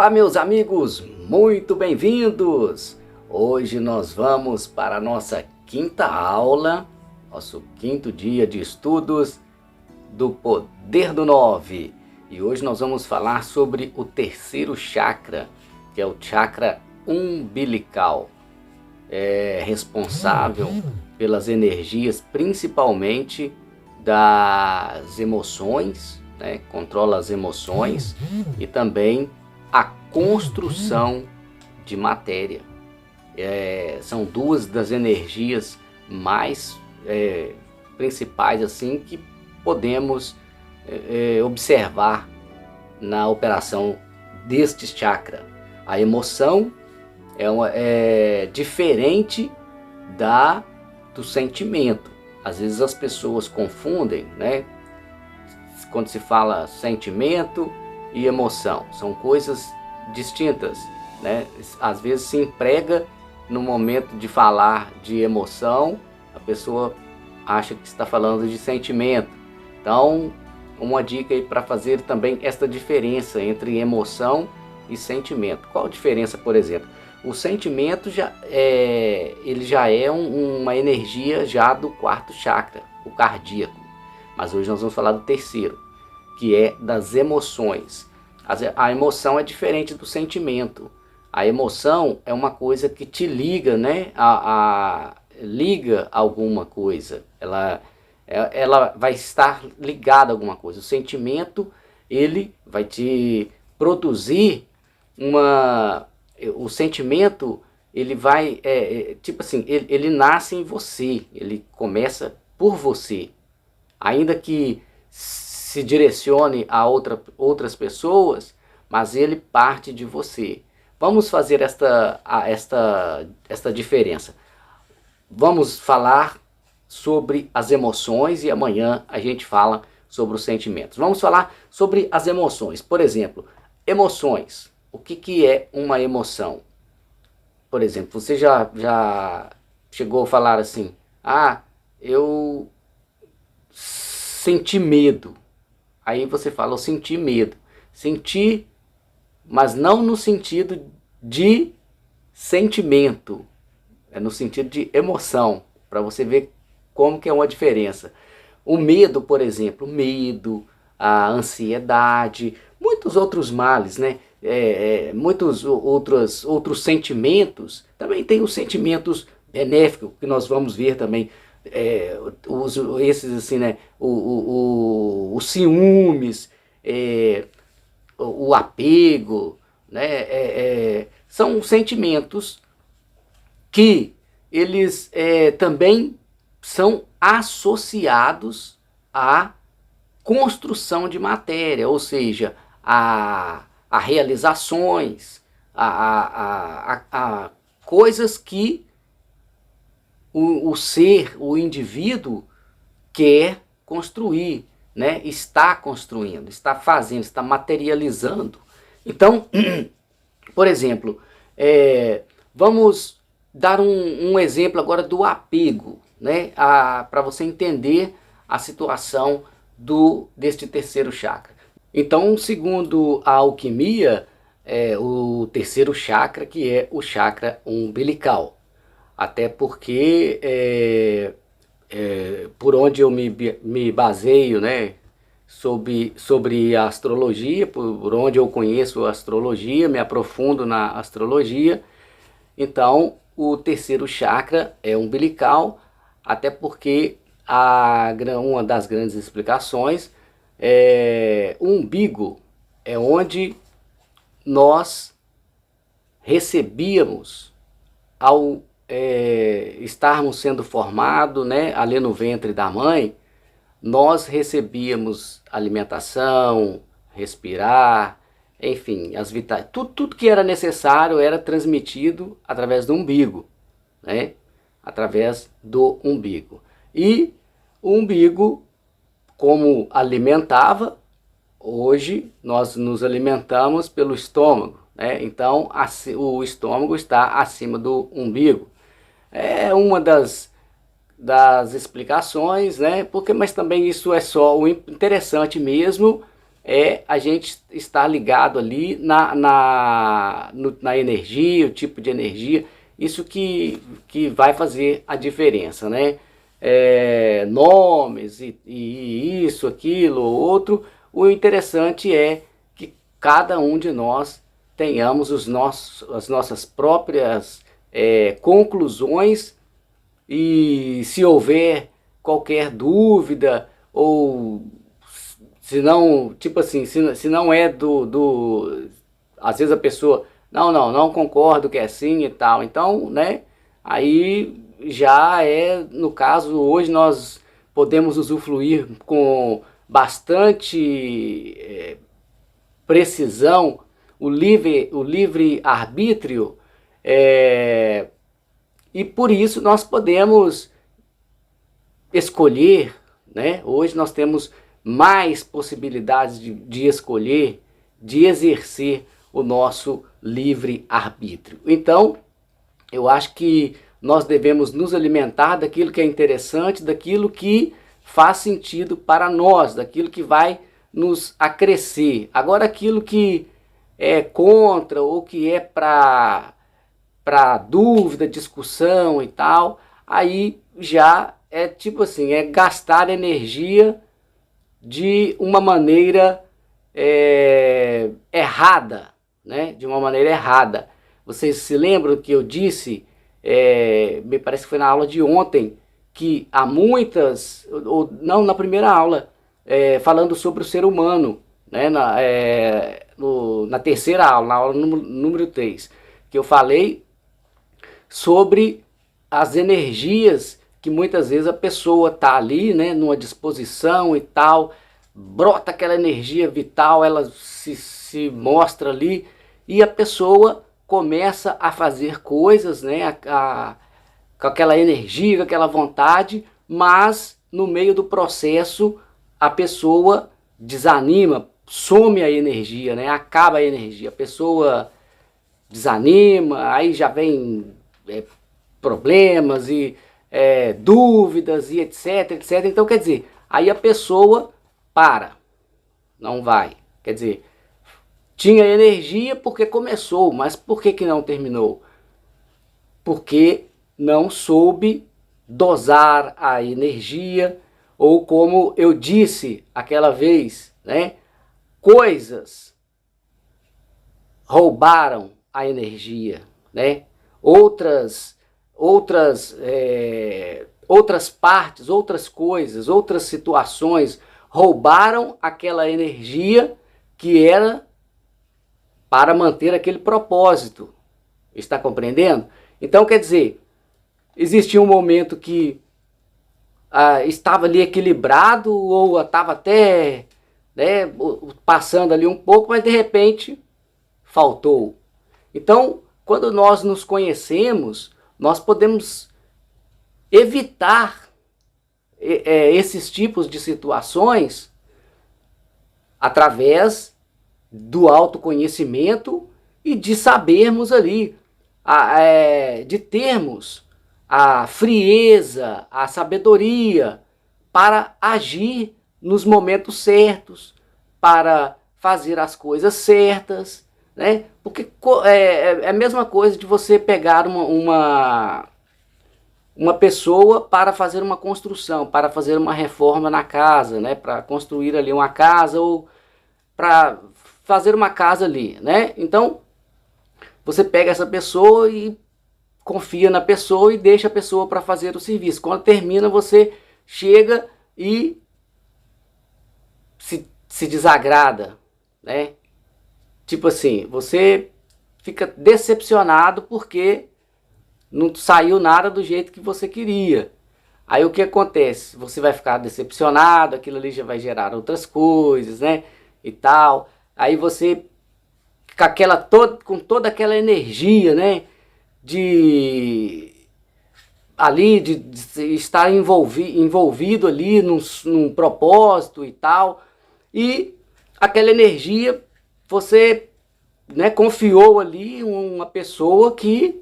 Olá, meus amigos, muito bem-vindos! Hoje nós vamos para a nossa quinta aula, nosso quinto dia de estudos do Poder do 9. E hoje nós vamos falar sobre o terceiro chakra, que é o chakra umbilical. É responsável pelas energias, principalmente das emoções, né? Controla as emoções e também a construção de matéria. São duas das energias mais principais assim que podemos observar na operação deste chakra. A emoção é diferente do sentimento. Às vezes as pessoas confundem, né? Quando se fala sentimento e emoção, são coisas distintas, né? Às vezes se emprega no momento de falar de emoção, a pessoa acha que está falando de sentimento. Então, uma dica aí para fazer também esta diferença entre emoção e sentimento. Qual a diferença, por exemplo? O sentimento ele já é uma energia já do quarto chakra, o cardíaco. Mas hoje nós vamos falar do terceiro, que é das emoções. A emoção é diferente do sentimento. A emoção é uma coisa que te liga, né? Liga alguma coisa. Ela vai estar ligada a alguma coisa. O sentimento, ele vai te produzir o sentimento, ele vai, tipo assim, ele nasce em você. Ele começa por você. Ainda que se direcione a outras pessoas, mas ele parte de você. Vamos fazer esta diferença. Vamos falar sobre as emoções e amanhã a gente fala sobre os sentimentos. Vamos falar sobre as emoções. Por exemplo, emoções. O que é uma emoção? Por exemplo, você já chegou a falar assim: ah, eu senti medo. Aí você fala: eu senti medo. Senti, mas não no sentido de sentimento, é no sentido de emoção, para você ver como que é uma diferença. O medo, por exemplo, a ansiedade, muitos outros males, né? Muitos outros sentimentos. Também tem os sentimentos benéficos, que nós vamos ver também. Esses assim, né? Os ciúmes, o apego, né? São sentimentos que eles também são associados à construção de matéria, ou seja, a realizações, a coisas que o indivíduo quer construir, né? Está construindo, está fazendo, está materializando. Então, por exemplo, vamos dar um exemplo agora do apego, né? Para você entender a situação deste terceiro chakra. Então, segundo a alquimia, o terceiro chakra que é o chakra umbilical. Até porque, por onde eu me baseio, né, sobre a astrologia, por onde eu conheço a astrologia, me aprofundo na astrologia, então o terceiro chakra é umbilical, até porque uma das grandes explicações o umbigo é onde nós recebíamos ao estarmos sendo formados, né, ali no ventre da mãe. Nós recebíamos alimentação, respirar, enfim, tudo que era necessário era transmitido através do umbigo, né? Através do umbigo. E o umbigo, como alimentava, hoje nós nos alimentamos pelo estômago, né? Então o estômago está acima do umbigo. É uma das explicações, né? Mas também isso é só o interessante mesmo é a gente estar ligado ali na energia, o tipo de energia, isso que vai fazer a diferença, né? Nomes e isso, aquilo, outro. O interessante é que cada um de nós tenhamos as nossas próprias conclusões, e se houver qualquer dúvida, ou se não, tipo assim, se não é às vezes a pessoa, não concordo que é assim e tal, então, né, aí já no caso, hoje nós podemos usufruir com bastante precisão o livre arbítrio, e por isso nós podemos escolher, né? Hoje nós temos mais possibilidades de escolher, de exercer o nosso livre arbítrio. Então, eu acho que nós devemos nos alimentar daquilo que é interessante, daquilo que faz sentido para nós, daquilo que vai nos acrescer. Agora, aquilo que é contra ou que é para dúvida, discussão e tal, aí já é tipo assim, é gastar energia de uma maneira errada, né? De uma maneira errada. Vocês se lembram que eu disse, me parece que foi na aula de ontem, que há muitas, ou não, na primeira aula, falando sobre o ser humano, né? Na terceira aula, na aula número 3, que eu falei sobre as energias que muitas vezes a pessoa tá ali, né, numa disposição e tal, brota aquela energia vital, ela se mostra ali, e a pessoa começa a fazer coisas, né, com aquela energia, com aquela vontade, mas no meio do processo a pessoa desanima, some a energia, né, acaba a energia, a pessoa desanima, aí já vem problemas e dúvidas e etc, etc. Então, quer dizer, aí a pessoa não vai. Quer dizer, tinha energia porque começou, mas por que não terminou? Porque não soube dosar a energia, ou como eu disse aquela vez, né? Coisas roubaram a energia, né? Outras partes, outras coisas, outras situações roubaram aquela energia que era para manter aquele propósito. Está compreendendo? Então, quer dizer, existia um momento que estava ali equilibrado, ou estava até, né, passando ali um pouco, mas de repente faltou. Então, quando nós nos conhecemos, nós podemos evitar esses tipos de situações através do autoconhecimento e de sabermos ali, de termos a frieza, a sabedoria para agir nos momentos certos, para fazer as coisas certas, né? Porque é a mesma coisa de você pegar uma pessoa para fazer uma construção, para fazer uma reforma na casa, né? Para construir ali uma casa, ou para fazer uma casa ali, né? Então, você pega essa pessoa e confia na pessoa e deixa a pessoa para fazer o serviço. Quando termina, você chega e se desagrada, né? Tipo assim, você fica decepcionado porque não saiu nada do jeito que você queria. Aí o que acontece? Você vai ficar decepcionado, aquilo ali já vai gerar outras coisas, né? E tal. Aí você, com toda aquela energia, né? De estar envolvido ali num propósito e tal. E aquela energia, você, né, confiou ali uma pessoa que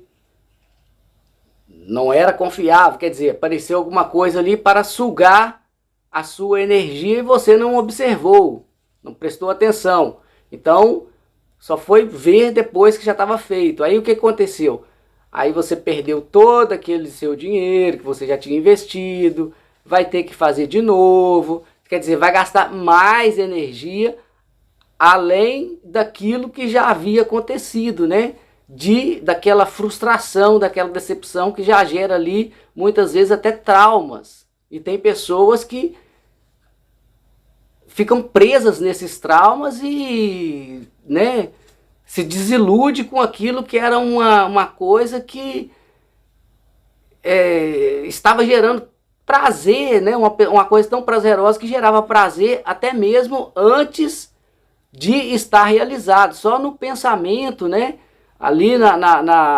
não era confiável, quer dizer, apareceu alguma coisa ali para sugar a sua energia e você não observou. não prestou atenção. Então, só foi ver depois que já estava feito. Aí o que aconteceu? Aí você perdeu todo aquele seu dinheiro que você já tinha investido, vai ter que fazer de novo, quer dizer, vai gastar mais energia além daquilo que já havia acontecido, né? Daquela frustração, daquela decepção que já gera ali muitas vezes até traumas. E tem pessoas que ficam presas nesses traumas e, né, se desilude com aquilo que era uma coisa que estava gerando prazer, né? Uma coisa tão prazerosa que gerava prazer até mesmo antes de estar realizado. Só no pensamento, né? Ali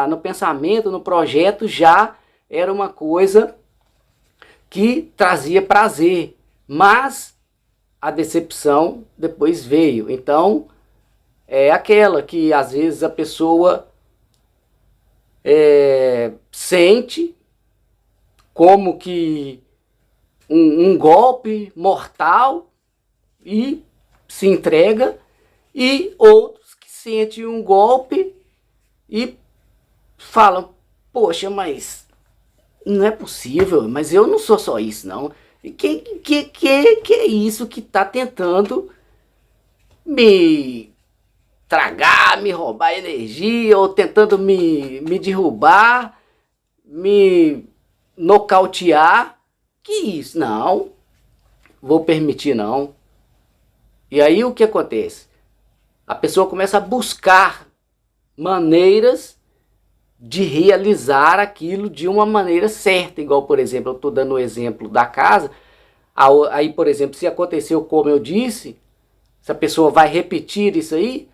no pensamento, no projeto, já era uma coisa que trazia prazer. Mas a decepção depois veio. Então, é aquela que às vezes a pessoa sente como que um golpe mortal e se entrega, e outros que sentem um golpe e falam, poxa, mas não é possível, mas eu não sou só isso não. Que é isso que está tentando me tragar, me roubar energia, ou tentando me derrubar, me nocautear? Que isso? Não, vou permitir não. E aí o que acontece? A pessoa começa a buscar maneiras de realizar aquilo de uma maneira certa. Igual, por exemplo, eu estou dando o exemplo da casa. Aí, por exemplo, se aconteceu como eu disse, se a pessoa vai repetir isso aí,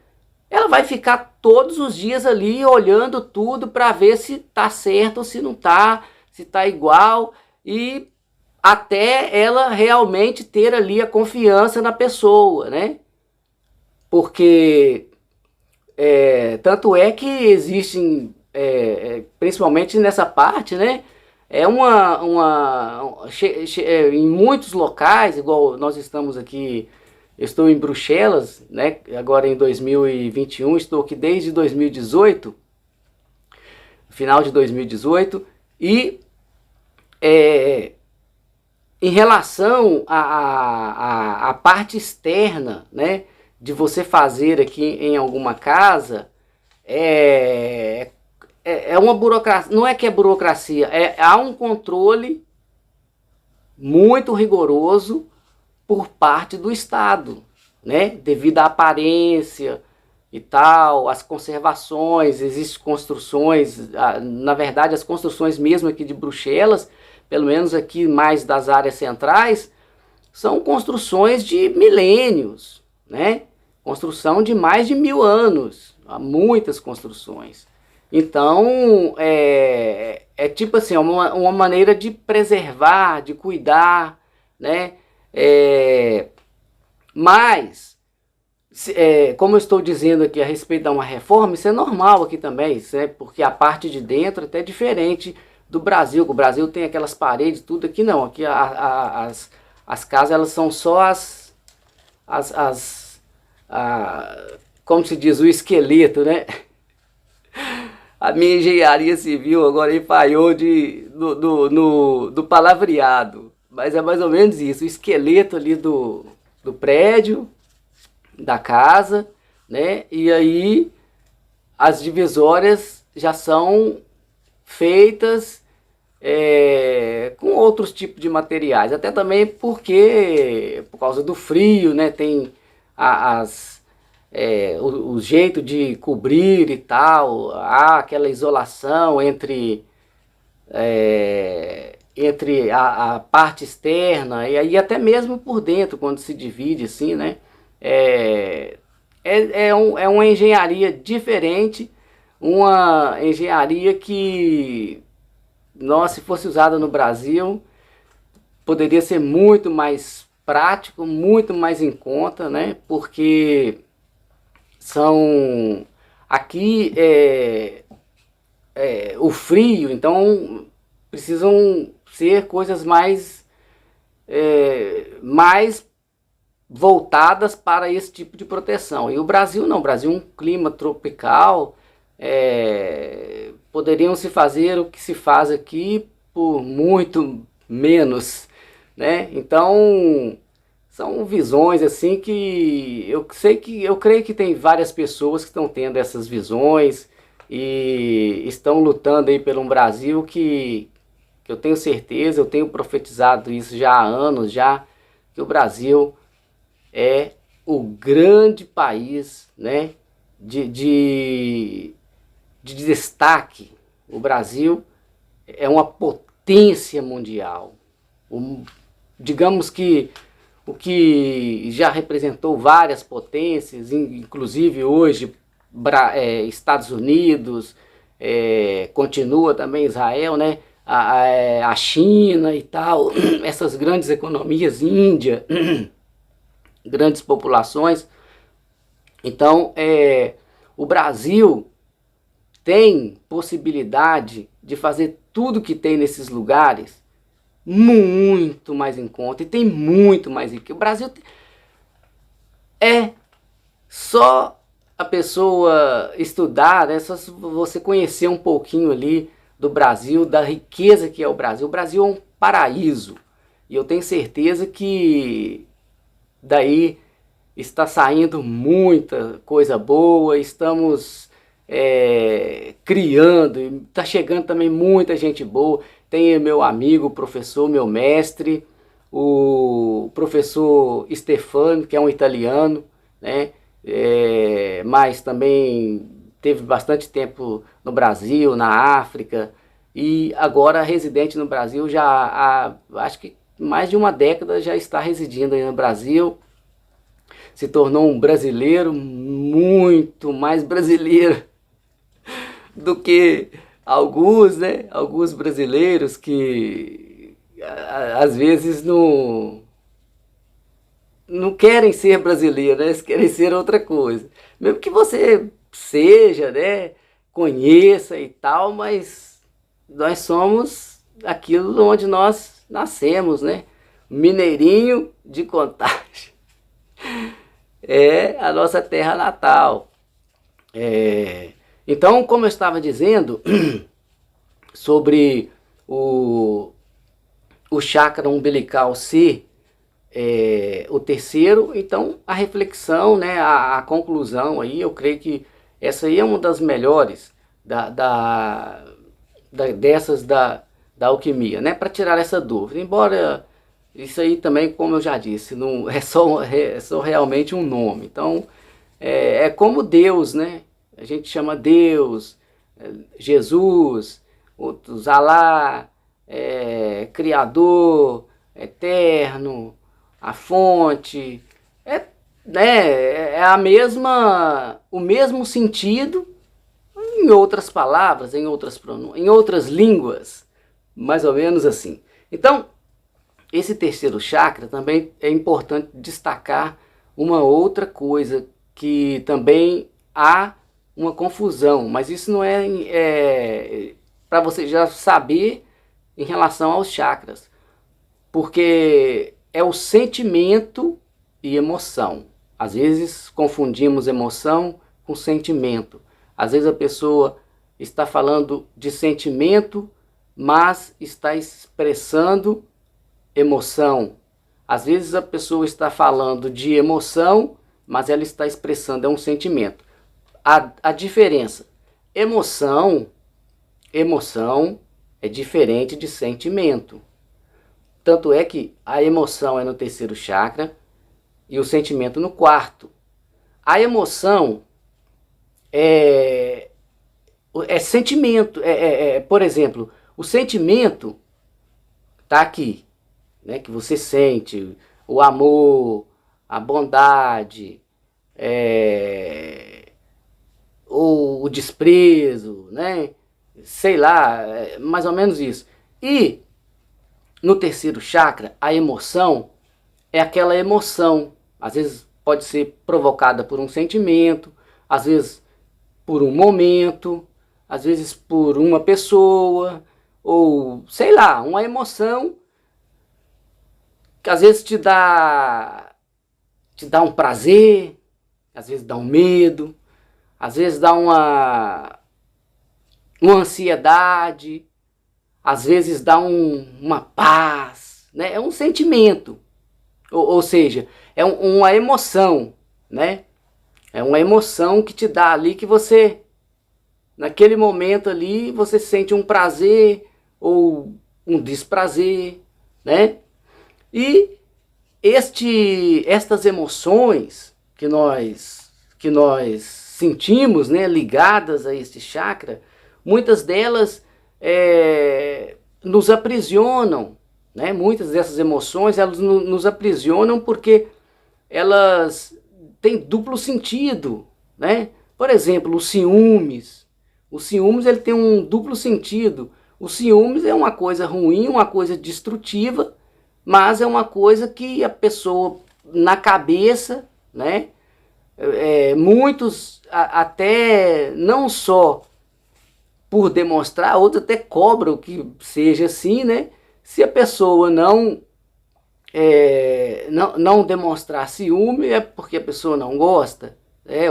ela vai ficar todos os dias ali olhando tudo para ver se está certo ou se não está, se está igual, e até ela realmente ter ali a confiança na pessoa, né? Porque tanto é que existem, principalmente nessa parte, né? Em muitos locais, igual nós estamos aqui, eu estou em Bruxelas, né? Agora em 2021, estou aqui desde 2018, final de 2018, e em relação à parte externa, né, de você fazer aqui em alguma casa, é uma burocracia, não é que é burocracia, há um controle muito rigoroso por parte do Estado, né, devido à aparência e tal, as conservações, existem construções, na verdade as construções mesmo aqui de Bruxelas, pelo menos aqui mais das áreas centrais, são construções de milênios, né? Construção de mais de 1000 anos, há muitas construções. Então, tipo assim, uma maneira de preservar, de cuidar, né? Mas, como eu estou dizendo aqui a respeito de uma reforma, isso é normal aqui também, porque a parte de dentro é até diferente do Brasil, que o Brasil tem aquelas paredes, tudo. Aqui não, aqui as casas elas são só como se diz, o esqueleto, né? A minha engenharia civil agora falhou do palavreado, mas é mais ou menos isso, o esqueleto ali do prédio, da casa, né? E aí as divisórias já são feitas com outros tipos de materiais, até também porque por causa do frio, né, tem o jeito de cobrir e tal, há aquela isolação entre a parte externa e aí até mesmo por dentro, quando se divide assim, né, é uma engenharia diferente, uma engenharia que, nossa, se fosse usada no Brasil, poderia ser muito mais prático, muito mais em conta, né? Porque aqui o frio, então precisam ser coisas mais voltadas para esse tipo de proteção. E o Brasil não, o Brasil é um clima tropical, poderiam se fazer o que se faz aqui por muito menos, né? Então são visões assim que eu creio que tem várias pessoas que estão tendo essas visões e estão lutando aí pelo um Brasil que eu tenho certeza, eu tenho profetizado isso já há anos já, que o Brasil é o grande país, né, de destaque. O Brasil é uma potência mundial. Digamos que o que já representou várias potências, inclusive hoje Estados Unidos, continua também Israel, né? A China e tal, essas grandes economias, Índia, grandes populações. Então, o Brasil tem possibilidade de fazer tudo que tem nesses lugares muito mais em conta e tem muito mais riqueza. O Brasil é só a pessoa estudar, é só você conhecer um pouquinho ali do Brasil, da riqueza que é o Brasil. O Brasil é um paraíso e eu tenho certeza que daí está saindo muita coisa boa, estamos criando, está chegando também muita gente boa. Tem meu amigo, professor, meu mestre, o professor Stefano, que é um italiano, né? Mas também teve bastante tempo no Brasil, na África, e agora residente no Brasil já há, acho que mais de uma década já está residindo aí no Brasil. Se tornou um brasileiro, muito mais brasileiro do que alguns, né? Alguns brasileiros que às vezes não querem ser brasileiros, né? Eles querem ser outra coisa. Mesmo que você seja, né? Conheça e tal, mas nós somos aquilo onde nós nascemos, né? Mineirinho de Contagem. É a nossa terra natal. Então, como eu estava dizendo sobre o chakra umbilical ser o terceiro, então a reflexão, né, a conclusão aí, eu creio que essa aí é uma das melhores dessas da alquimia, né, para tirar essa dúvida. Embora isso aí também, como eu já disse, não é só realmente um nome. Então é como Deus, né? A gente chama Deus, Jesus, outros Alá, Criador, Eterno, a fonte, né, o mesmo sentido em outras palavras, em outras línguas, mais ou menos assim. Então, esse terceiro chakra também é importante destacar uma outra coisa que também há uma confusão, mas isso não é para você já saber em relação aos chakras, porque é o sentimento e emoção. Às vezes confundimos emoção com sentimento. Às vezes a pessoa está falando de sentimento, mas está expressando emoção. Às vezes a pessoa está falando de emoção, mas ela está expressando um sentimento. A diferença, emoção é diferente de sentimento. Tanto é que a emoção é no terceiro chakra e o sentimento no quarto. A emoção é sentimento. Por exemplo, o sentimento está aqui, né, que você sente, o amor, a bondade, ou o desprezo, né? Sei lá, mais ou menos isso. E no terceiro chakra, a emoção é aquela emoção. Às vezes pode ser provocada por um sentimento, às vezes por um momento, às vezes por uma pessoa, ou sei lá, uma emoção que às vezes te dá te dá um prazer, às vezes dá um medo, às vezes dá uma ansiedade, às vezes dá uma paz, né? É um sentimento, ou seja, é uma emoção, né? É uma emoção que te dá ali, que você, naquele momento ali, você sente um prazer ou um desprazer, né? E estas emoções que nós sentimos, né, ligadas a este chakra, muitas delas nos aprisionam, né? Muitas dessas emoções, elas nos aprisionam porque elas têm duplo sentido, né? Por exemplo, o ciúmes. O ciúmes, ele tem um duplo sentido. O ciúmes é uma coisa ruim, uma coisa destrutiva, mas é uma coisa que a pessoa, na cabeça, né? Muitos até não só por demonstrar, outros até cobram que seja assim, né? Se a pessoa não demonstrar ciúme, é porque a pessoa não gosta,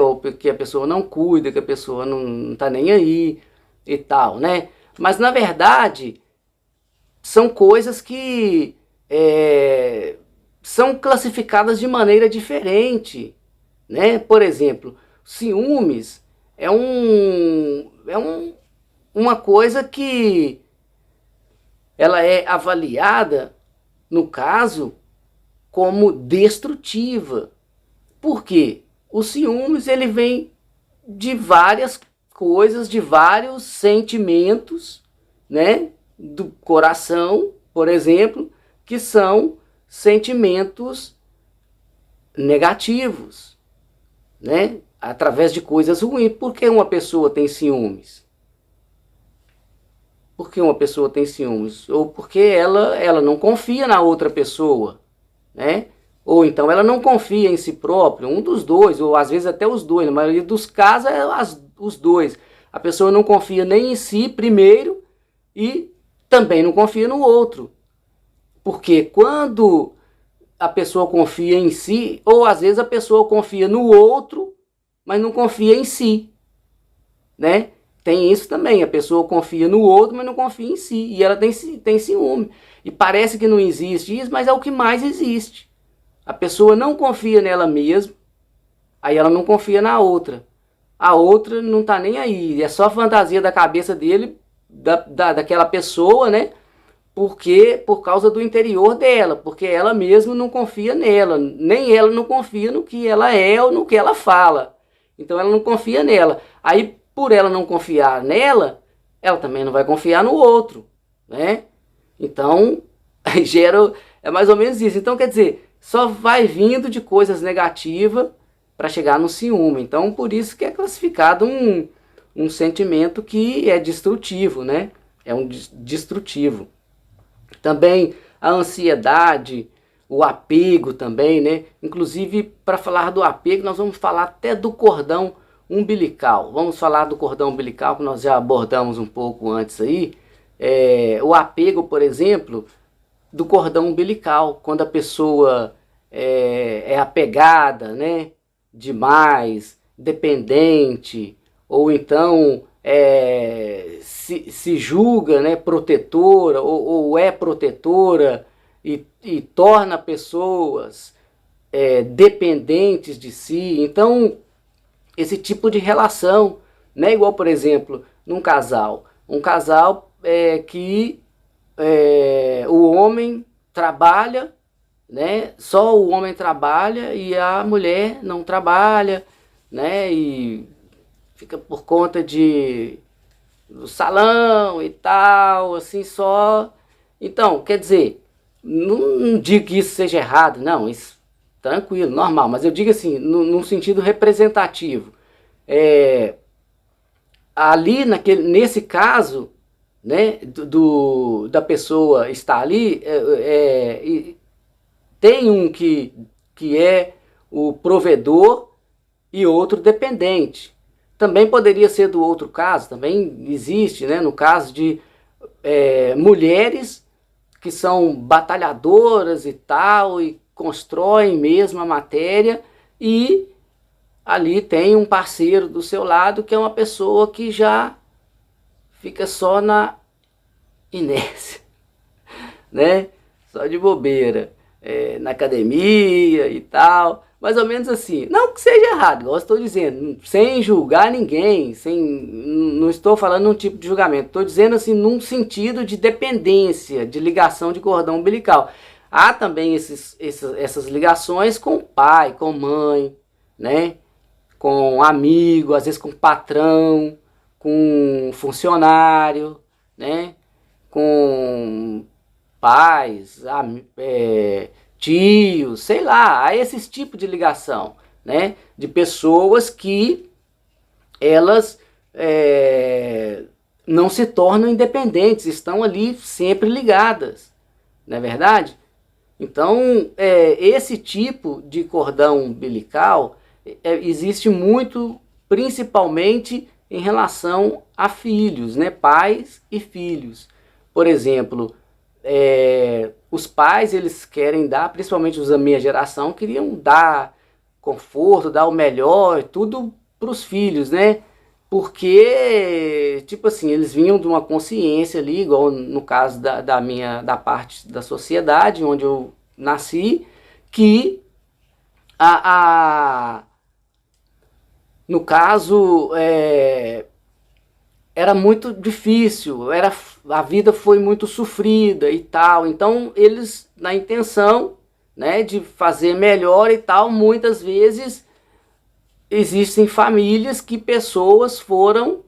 ou porque a pessoa não cuida, que a pessoa não está nem aí e tal, né? Mas na verdade são coisas que são classificadas de maneira diferente, né? Por exemplo, ciúmes é uma coisa que ela é avaliada, no caso, como destrutiva. Por quê? O ciúmes, ele vem de várias coisas, de vários sentimentos, né? Do coração, por exemplo, que são sentimentos negativos, né? Através de coisas ruins. Por que uma pessoa tem ciúmes? Por que uma pessoa tem ciúmes? Ou porque ela não confia na outra pessoa, né? Ou então ela não confia em si própria, um dos dois, ou às vezes até os dois, na maioria dos casos os dois. A pessoa não confia nem em si primeiro e também não confia no outro. Porque quando a pessoa confia em si, ou às vezes a pessoa confia no outro, mas não confia em si, né? Tem isso também, a pessoa confia no outro, mas não confia em si, e ela tem ciúme. E parece que não existe isso, mas é o que mais existe. A pessoa não confia nela mesma, aí ela não confia na outra. A outra não tá nem aí, é só fantasia da cabeça dele, daquela pessoa, né? Porque por causa do interior dela, porque ela mesma não confia nela, nem ela não confia no que ela é ou no que ela fala. Então ela não confia nela. Aí, por ela não confiar nela, ela também não vai confiar no outro, né? Então, gera, é mais ou menos isso. Então, quer dizer, só vai vindo de coisas negativas para chegar no ciúme. Então, por isso que é classificado um sentimento que é destrutivo, né? É um destrutivo. Também a ansiedade, o apego também, né? Inclusive, para falar do apego, nós vamos falar até do cordão umbilical. Vamos falar do cordão umbilical, que nós já abordamos um pouco antes aí. O apego, por exemplo, do cordão umbilical, quando a pessoa é apegada, né? Demais, dependente, ou então se julga, né, protetora, ou é protetora e torna pessoas dependentes de si. Então, esse tipo de relação, né, igual, por exemplo, num casal. Um casal que o homem trabalha, né, só o homem trabalha e a mulher não trabalha, né, e fica por conta do salão e tal, assim só. Então, quer dizer, não digo que isso seja errado, não, isso tranquilo, normal, mas eu digo assim, num sentido representativo. Ali, nesse caso, né, da pessoa estar ali, tem um que é o provedor e outro dependente. Também poderia ser do outro caso, também existe, né, no caso de mulheres que são batalhadoras e tal, e constroem mesmo a matéria e ali tem um parceiro do seu lado que é uma pessoa que já fica só na inércia, né? Só de bobeira, na academia e tal, mais ou menos assim. Não que seja errado, igual eu estou dizendo, sem julgar ninguém, não estou falando num tipo de julgamento, estou dizendo assim num sentido de dependência, de ligação de cordão umbilical. Há também essas ligações com pai, com mãe, né? Com amigo, às vezes com patrão, com funcionário, né? Com pais, tios, sei lá, há esses tipos de ligação, né? De pessoas que elas não se tornam independentes, estão ali sempre ligadas, não é verdade? Então, esse tipo de cordão umbilical existe muito, principalmente em relação a filhos, né? Pais e filhos. Por exemplo, os pais, eles querem dar, principalmente os da minha geração, queriam dar conforto, dar o melhor, tudo para os filhos, né? Porque, tipo assim, eles vinham de uma consciência ali, igual no caso da parte da sociedade onde eu nasci, que no caso, era muito difícil, a vida foi muito sofrida e tal. Então, eles, na intenção, né, de fazer melhor e tal, muitas vezes existem famílias que pessoas foram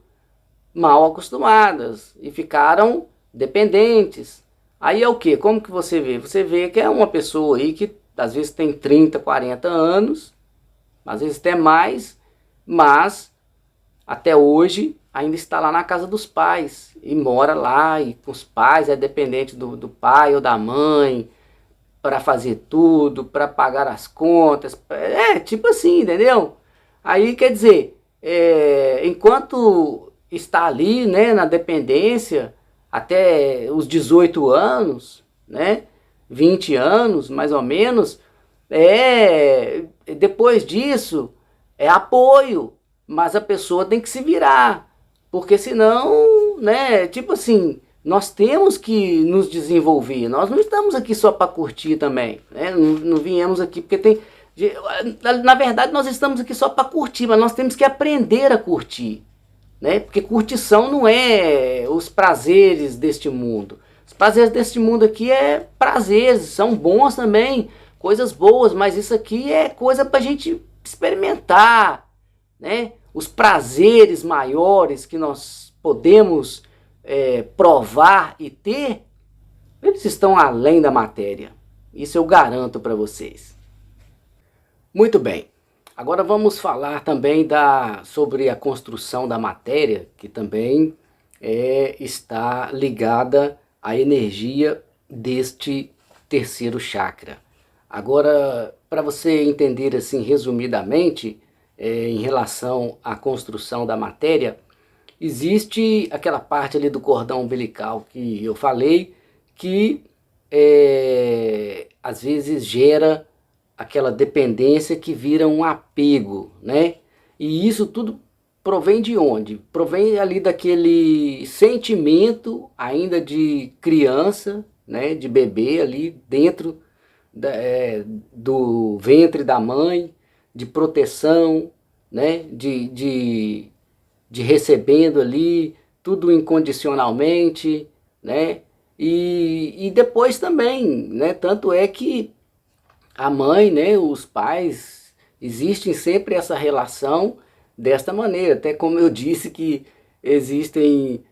mal acostumadas e ficaram dependentes. Aí é o que? Como que você vê? Você vê que é uma pessoa aí que às vezes tem 30, 40 anos, às vezes até mais, mas até hoje ainda está lá na casa dos pais e mora lá e com os pais, é dependente do pai ou da mãe para fazer tudo, para pagar as contas, tipo assim, entendeu? Aí quer dizer, enquanto está ali, né, na dependência até os 18 anos, né, 20 anos mais ou menos, depois disso é apoio, mas a pessoa tem que se virar, porque senão, né, tipo assim, nós temos que nos desenvolver, nós não estamos aqui só para curtir também, né, não viemos aqui porque tem, na verdade nós estamos aqui só para curtir, mas nós temos que aprender a curtir, né, porque curtição não é os prazeres deste mundo, os prazeres deste mundo aqui é prazeres, são bons também, coisas boas, mas isso aqui é coisa para a gente experimentar, né? Os prazeres maiores que nós podemos provar e ter, eles estão além da matéria. Isso eu garanto para vocês. Muito bem. Agora vamos falar também sobre a construção da matéria, que também está ligada à energia deste terceiro chakra. Agora, para você entender assim resumidamente, em relação à construção da matéria, existe aquela parte ali do cordão umbilical que eu falei, que às vezes gera aquela dependência que vira um apego, né? E isso tudo provém de onde? Provém ali daquele sentimento ainda de criança, né? De bebê ali dentro do ventre da mãe, de proteção, né? de recebendo ali tudo incondicionalmente, né? E depois também, né? Tanto é que a mãe, né? Os pais, existem sempre essa relação desta maneira. Até como eu disse que existem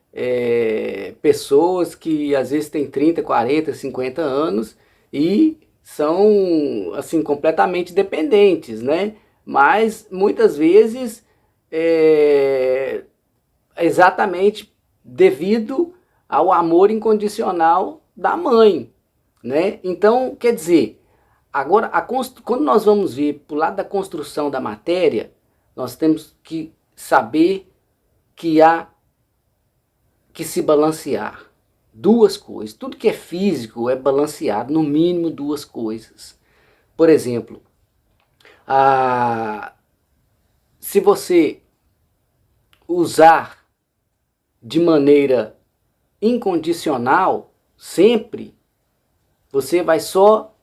pessoas que às vezes têm 30, 40, 50 anos e são assim completamente dependentes, né? Mas muitas vezes exatamente devido ao amor incondicional da mãe, né? Então, quer dizer, agora quando nós vamos ver para o lado da construção da matéria, nós temos que saber que há que se balancear duas coisas. Tudo que é físico é balanceado, no mínimo duas coisas. Por exemplo, se você usar de maneira incondicional, sempre, você vai só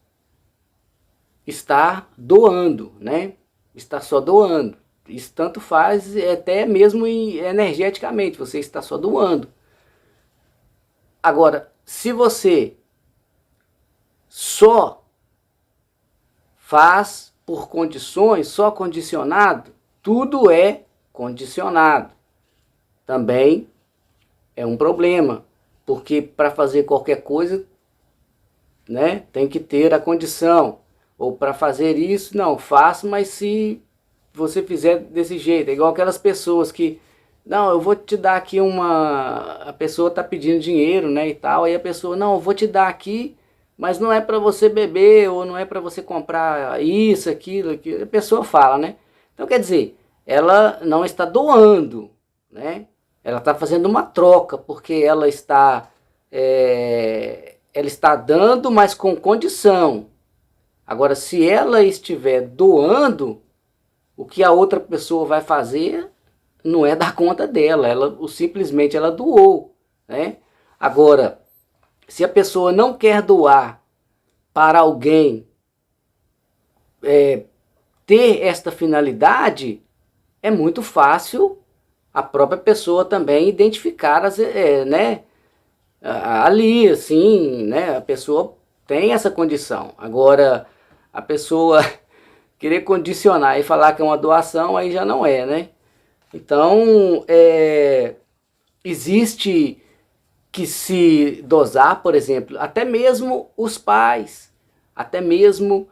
estar doando, né? Está só doando. Isso tanto faz até mesmo energeticamente, você está só doando. Agora, se você só faz por condições, só condicionado, tudo é condicionado. Também é um problema, porque para fazer qualquer coisa, né, tem que ter a condição. Ou para fazer isso, não, faça, mas se você fizer desse jeito, é igual aquelas pessoas que, não, eu vou te dar aqui a pessoa está pedindo dinheiro, né, e tal, aí a pessoa, não, eu vou te dar aqui, mas não é para você beber, ou não é para você comprar isso, aquilo, a pessoa fala, né? Então quer dizer, ela não está doando, né? Ela está fazendo uma troca, porque ela está dando, mas com condição. Agora, se ela estiver doando, o que a outra pessoa vai fazer não é dar conta dela, simplesmente ela doou, né? Agora, se a pessoa não quer doar para alguém ter esta finalidade, é muito fácil a própria pessoa também identificar né? Ali, assim, né? A pessoa tem essa condição. Agora, a pessoa querer condicionar e falar que é uma doação, aí já não é, né? Então, existe que se dosar, por exemplo, até mesmo os pais, até mesmo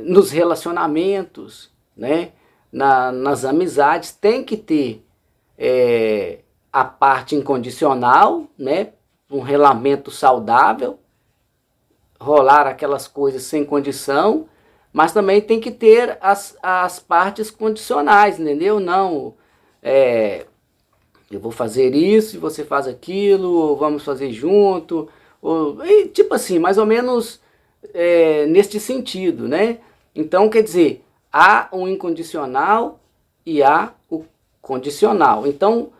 nos relacionamentos, né? Nas amizades, tem que ter a parte incondicional, né? Um relacionamento saudável, rolar aquelas coisas sem condição, mas também tem que ter as partes condicionais, entendeu? Não, eu vou fazer isso e você faz aquilo, ou vamos fazer junto, tipo assim, mais ou menos neste sentido, né? Então, quer dizer, há um incondicional e há o condicional. Então,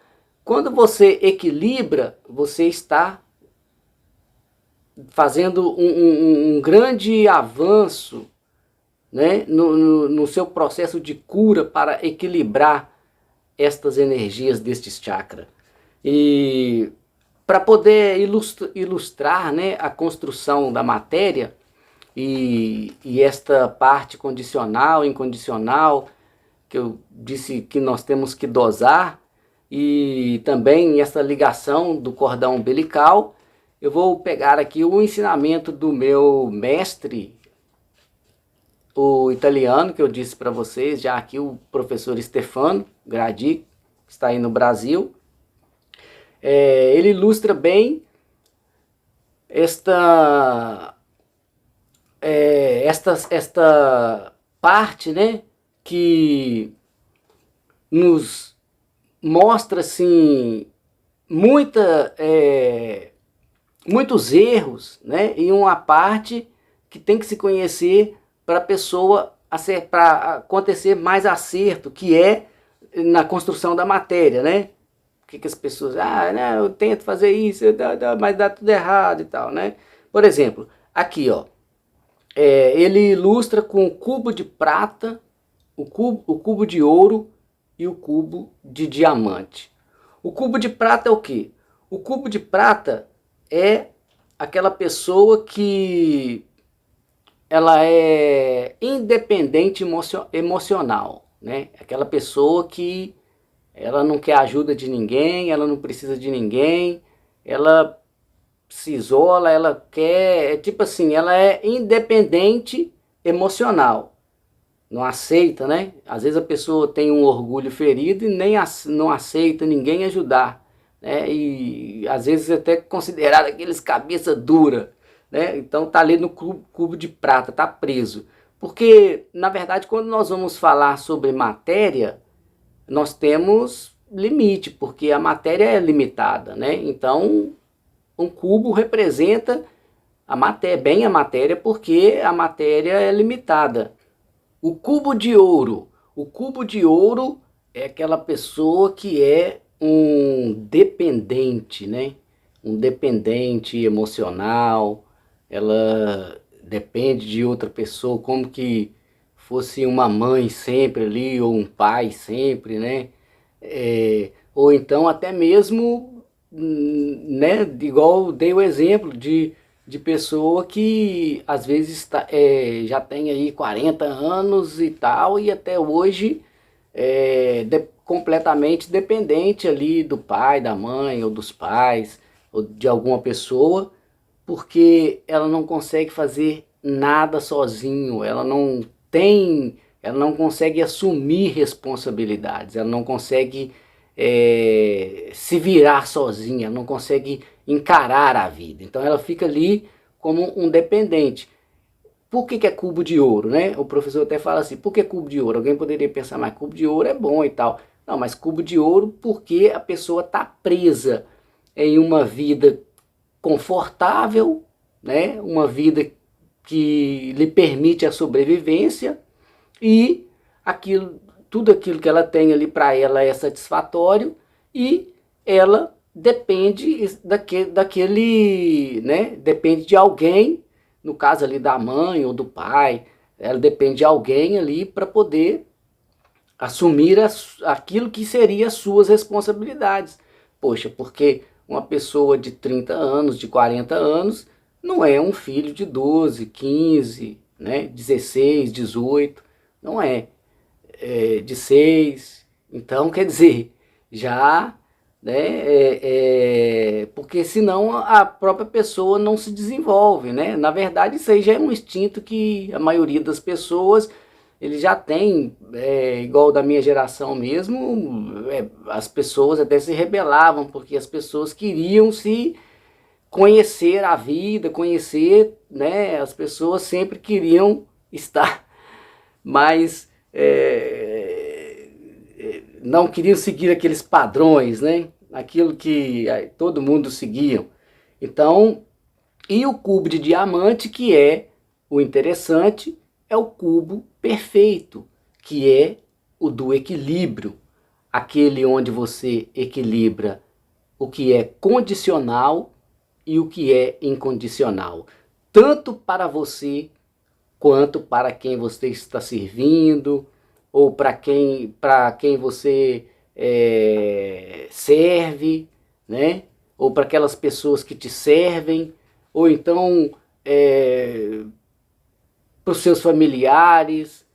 quando você equilibra, você está fazendo um grande avanço, né, no seu processo de cura para equilibrar estas energias destes chakras. E para poder ilustrar, né, a construção da matéria e esta parte condicional, incondicional, que eu disse que nós temos que dosar, e também essa ligação do cordão umbilical, eu vou pegar aqui o ensinamento do meu mestre, o italiano, que eu disse para vocês, já aqui o professor Stefano Gradi, que está aí no Brasil. Ele ilustra bem esta parte, né, que nos mostra assim muitos erros, né, e uma parte que tem que se conhecer para a pessoa, para acontecer mais acerto, que é na construção da matéria, né? O que as pessoas, né, eu tento fazer isso, mas dá tudo errado e tal, né? Por exemplo, aqui, ó, ele ilustra com o cubo de prata, o cubo de ouro e o cubo de diamante. O cubo de prata é o quê? O cubo de prata é aquela pessoa que ela é independente emocional, né? Aquela pessoa que ela não quer ajuda de ninguém, ela não precisa de ninguém, ela se isola, ela quer, tipo assim, ela é independente emocional, não aceita, né? Às vezes a pessoa tem um orgulho ferido e nem não aceita ninguém ajudar, né? E às vezes é até considerado aqueles cabeça dura, né? Então tá ali no cubo de prata, tá preso. Porque, na verdade, quando nós vamos falar sobre matéria, nós temos limite, porque a matéria é limitada, né? Então, um cubo representa bem a matéria, porque a matéria é limitada. O cubo de ouro. O cubo de ouro é aquela pessoa que é um dependente, né? Um dependente emocional. Ela depende de outra pessoa, como que fosse uma mãe sempre ali, ou um pai sempre, né? Ou então até mesmo, né? Igual dei o exemplo de pessoa que às vezes já tem aí 40 anos e tal, e até hoje completamente dependente ali do pai, da mãe, ou dos pais, ou de alguma pessoa, porque ela não consegue fazer nada sozinho, ela não consegue assumir responsabilidades, ela não consegue se virar sozinha, ela não consegue encarar a vida. Então ela fica ali como um dependente. Por que é cubo de ouro, né? O professor até fala assim, por que cubo de ouro? Alguém poderia pensar, mas cubo de ouro é bom e tal. Não, mas cubo de ouro porque a pessoa está presa em uma vida confortável, né? Uma vida que lhe permite a sobrevivência, e tudo aquilo que ela tem ali para ela é satisfatório, e ela depende daquele, né? Depende de alguém, no caso ali da mãe ou do pai, ela depende de alguém ali para poder assumir aquilo que seria as suas responsabilidades. Poxa, porque uma pessoa de 30 anos, de 40 anos, não é um filho de 12, 15, né, 16, 18, não é, de 6. Então, quer dizer, já, né, porque senão a própria pessoa não se desenvolve, né? Na verdade, isso aí já é um instinto que a maioria das pessoas ele já tem, igual da minha geração mesmo, as pessoas até se rebelavam, porque as pessoas queriam se conhecer a vida, conhecer, né? As pessoas sempre queriam estar mais, não queriam seguir aqueles padrões, né? Aquilo que todo mundo seguia. Então, e o cubo de diamante, que é o interessante, é o cubo perfeito, que é o do equilíbrio, aquele onde você equilibra o que é condicional e o que é incondicional, tanto para você quanto para quem você está servindo, ou para quem você serve, né? Ou para aquelas pessoas que te servem, ou então para os seus familiares,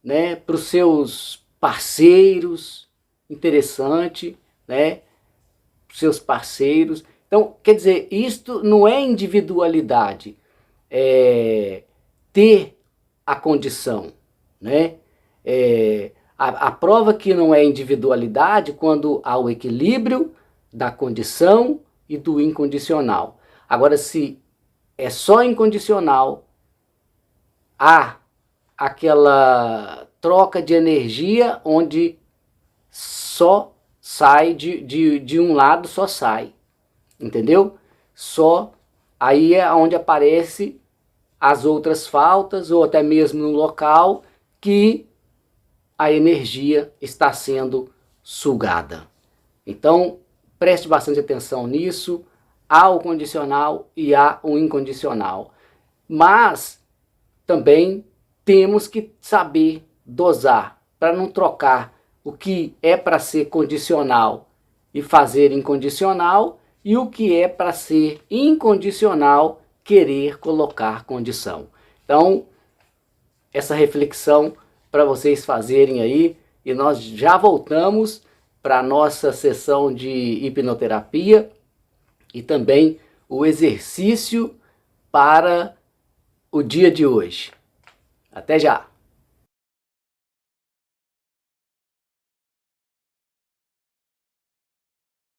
né? Para os seus parceiros, interessante, né? Seus parceiros. Então, quer dizer, isto não é individualidade, é ter a condição, né? A prova que não é individualidade quando há o equilíbrio da condição e do incondicional. Agora, se é só incondicional, há aquela troca de energia onde só sai de um lado, só sai, entendeu? Só aí é onde aparece as outras faltas, ou até mesmo no local que a energia está sendo sugada. Então, preste bastante atenção nisso. Há o condicional e há o incondicional. Mas também temos que saber dosar, para não trocar o que é para ser condicional e fazer incondicional, e o que é para ser incondicional querer colocar condição. Então, essa reflexão para vocês fazerem aí, e nós já voltamos para a nossa sessão de hipnoterapia e também o exercício para o dia de hoje. Até já!